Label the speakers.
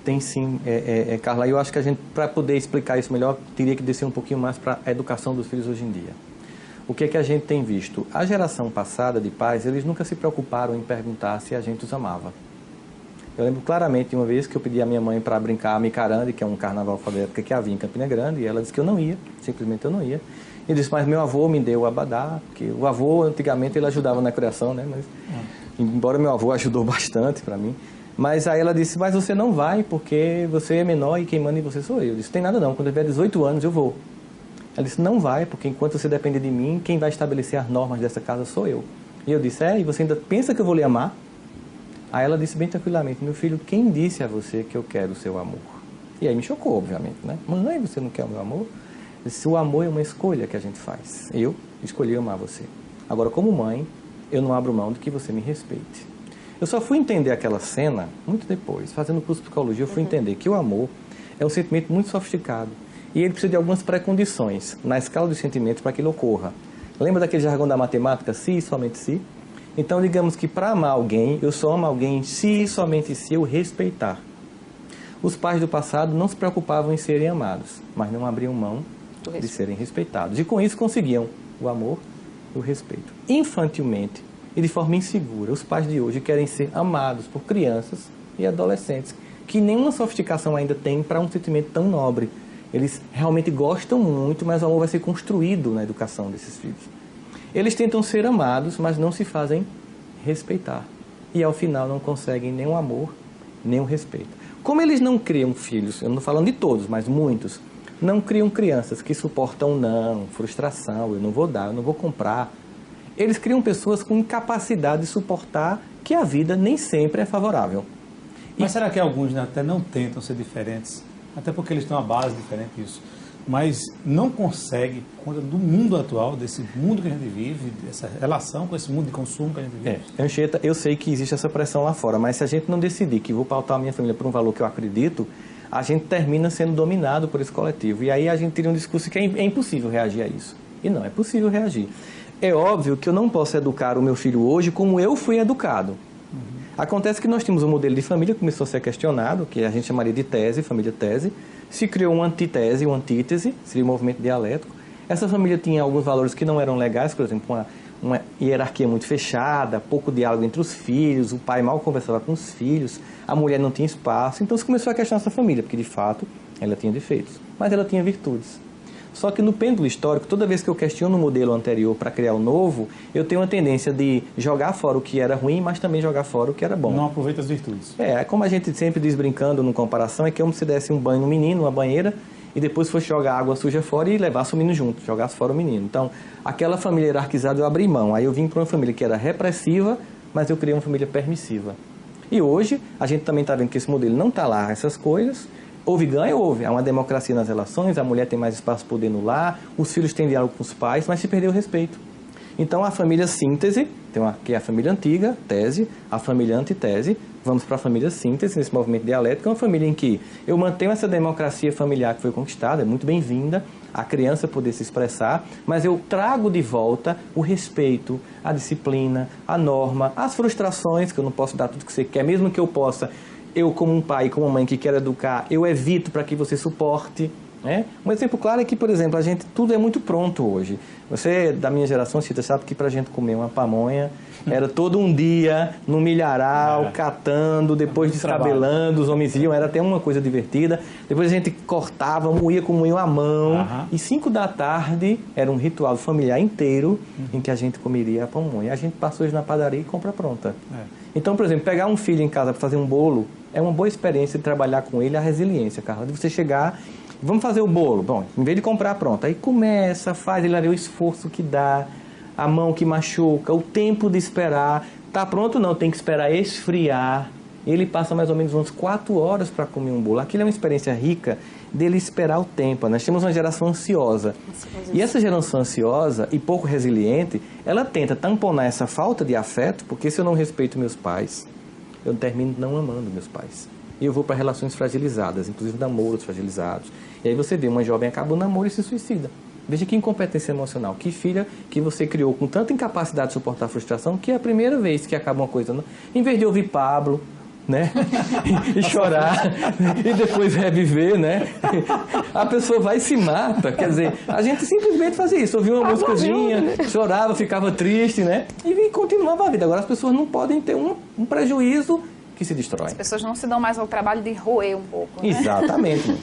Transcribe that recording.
Speaker 1: Tem sim, Carla. Eu acho que a gente, para poder explicar isso melhor, teria que descer um pouquinho mais para a educação dos filhos hoje em dia. O que é que a gente tem visto? A geração passada de pais, eles nunca se preocuparam em perguntar se a gente os amava. Eu lembro claramente de uma vez que eu pedi à minha mãe para brincar a Micarande, que é um carnaval fora da época que havia em Campina Grande, e ela disse que eu não ia, simplesmente eu não ia. E disse, mas meu avô me deu o abadá, porque o avô antigamente ele ajudava na criação, né? Mas, embora meu avô ajudou bastante para mim. Mas aí ela disse, mas você não vai porque você é menor e quem manda em você sou eu. Eu disse, tem nada não, quando eu tiver 18 anos eu vou. Ela disse, não vai, porque enquanto você depende de mim, quem vai estabelecer as normas dessa casa sou eu. E eu disse, e você ainda pensa que eu vou lhe amar? Aí ela disse bem tranquilamente, meu filho, quem disse a você que eu quero o seu amor? E aí me chocou, obviamente, né? Mãe, você não quer o meu amor? Eu disse, o amor é uma escolha que a gente faz. Eu escolhi amar você. Agora, como mãe, eu não abro mão de que você me respeite. Eu só fui entender aquela cena muito depois. Fazendo curso de psicologia, eu fui entender que o amor é um sentimento muito sofisticado. E ele precisa de algumas pré-condições na escala dos sentimentos para que ele ocorra. Lembra daquele jargão da matemática, se e somente se? Então, digamos que para amar alguém, eu só amo alguém se e somente se eu respeitar. Os pais do passado não se preocupavam em serem amados, mas não abriam mão de serem respeitados. E com isso conseguiam o amor e o respeito. Infantilmente e de forma insegura, os pais de hoje querem ser amados por crianças e adolescentes, que nenhuma sofisticação ainda tem para um sentimento tão nobre. Eles realmente gostam muito, mas o amor vai ser construído na educação desses filhos. Eles tentam ser amados, mas não se fazem respeitar. E ao final não conseguem nem o amor, nem o respeito. Como eles não criam filhos, eu não estou falando de todos, mas muitos, não criam crianças que suportam não, frustração, eu não vou dar, eu não vou comprar. Eles criam pessoas com incapacidade de suportar que a vida nem sempre é favorável.
Speaker 2: Mas será que alguns até não tentam ser diferentes? Até porque eles têm uma base diferente disso. Mas não conseguem, por conta do mundo atual, desse mundo que a gente vive, dessa relação com esse mundo de consumo que a gente vive.
Speaker 1: Anchieta, eu sei que existe essa pressão lá fora, mas se a gente não decidir que vou pautar a minha família por um valor que eu acredito, a gente termina sendo dominado por esse coletivo. E aí a gente teria um discurso que é impossível reagir a isso. E não, é possível reagir. É óbvio que eu não posso educar o meu filho hoje como eu fui educado. Acontece que nós tínhamos um modelo de família que começou a ser questionado, que a gente chamaria de tese, família tese. Se criou uma antitese, uma antítese, seria o movimento dialético. Essa família tinha alguns valores que não eram legais, por exemplo, uma hierarquia muito fechada, pouco diálogo entre os filhos, o pai mal conversava com os filhos, a mulher não tinha espaço. Então se começou a questionar essa família, porque de fato ela tinha defeitos, mas ela tinha virtudes. Só que no pêndulo histórico, toda vez que eu questiono o modelo anterior para criar o novo, eu tenho uma tendência de jogar fora o que era ruim, mas também jogar fora o que era bom.
Speaker 2: Não aproveita as virtudes.
Speaker 1: Como a gente sempre diz brincando no comparação, é que como se desse um banho no menino, uma banheira, e depois fosse jogar água suja fora e levasse o menino junto, jogasse fora o menino. Então, aquela família hierarquizada eu abri mão. Aí eu vim para uma família que era repressiva, mas eu criei uma família permissiva. E hoje, a gente também está vendo que esse modelo não está lá, essas coisas. Houve ganho? Houve. Há uma democracia nas relações, a mulher tem mais espaço para poder no lar, os filhos têm diálogo com os pais, mas se perdeu o respeito. Então, a família síntese, que é a família antiga, tese, a família antitese, vamos para a família síntese, nesse movimento dialético, é uma família em que eu mantenho essa democracia familiar que foi conquistada, é muito bem-vinda, a criança poder se expressar, mas eu trago de volta o respeito, a disciplina, a norma, as frustrações, que eu não posso dar tudo que você quer, mesmo que eu possa. Eu, como um pai, como uma mãe que quer educar, eu evito para que você suporte. Né? Um exemplo claro é que, por exemplo, tudo é muito pronto hoje. Você, da minha geração, Cita, sabe que para a gente comer uma pamonha era todo um dia no milharal, catando, depois descabelando, os homens iam, era até uma coisa divertida. Depois a gente cortava, moía com moinho à mão. E 5 da tarde era um ritual familiar inteiro em que a gente comeria a pamonha. A gente passa hoje na padaria e compra pronta. Então, por exemplo, pegar um filho em casa para fazer um bolo é uma boa experiência de trabalhar com ele a resiliência, Carla. De você chegar, vamos fazer o bolo. Bom, em vez de comprar pronto, aí começa, faz, ele vai ver o esforço que dá, a mão que machuca, o tempo de esperar. Tá pronto? Não, tem que esperar esfriar. Ele passa mais ou menos umas 4 horas para comer um bolo. Aquilo é uma experiência rica dele esperar o tempo. Nós temos uma geração ansiosa. E essa geração ansiosa e pouco resiliente, ela tenta tamponar essa falta de afeto, porque se eu não respeito meus pais, eu termino não amando meus pais. E eu vou para relações fragilizadas, inclusive namoros fragilizados. E aí você vê uma jovem acaba o namoro e se suicida. Veja que incompetência emocional. Que filha que você criou com tanta incapacidade de suportar a frustração, que é a primeira vez que acaba uma coisa. Em vez de ouvir Pablo, né? E chorar, e depois reviver, né? A pessoa vai e se mata. Quer dizer, a gente simplesmente fazia isso. Ouvia uma músicazinha, chorava, ficava triste, né? E continuava a vida. Agora as pessoas não podem ter um prejuízo que se destrói.
Speaker 3: As pessoas não se dão mais ao trabalho de roer um pouco, né?
Speaker 1: Exatamente.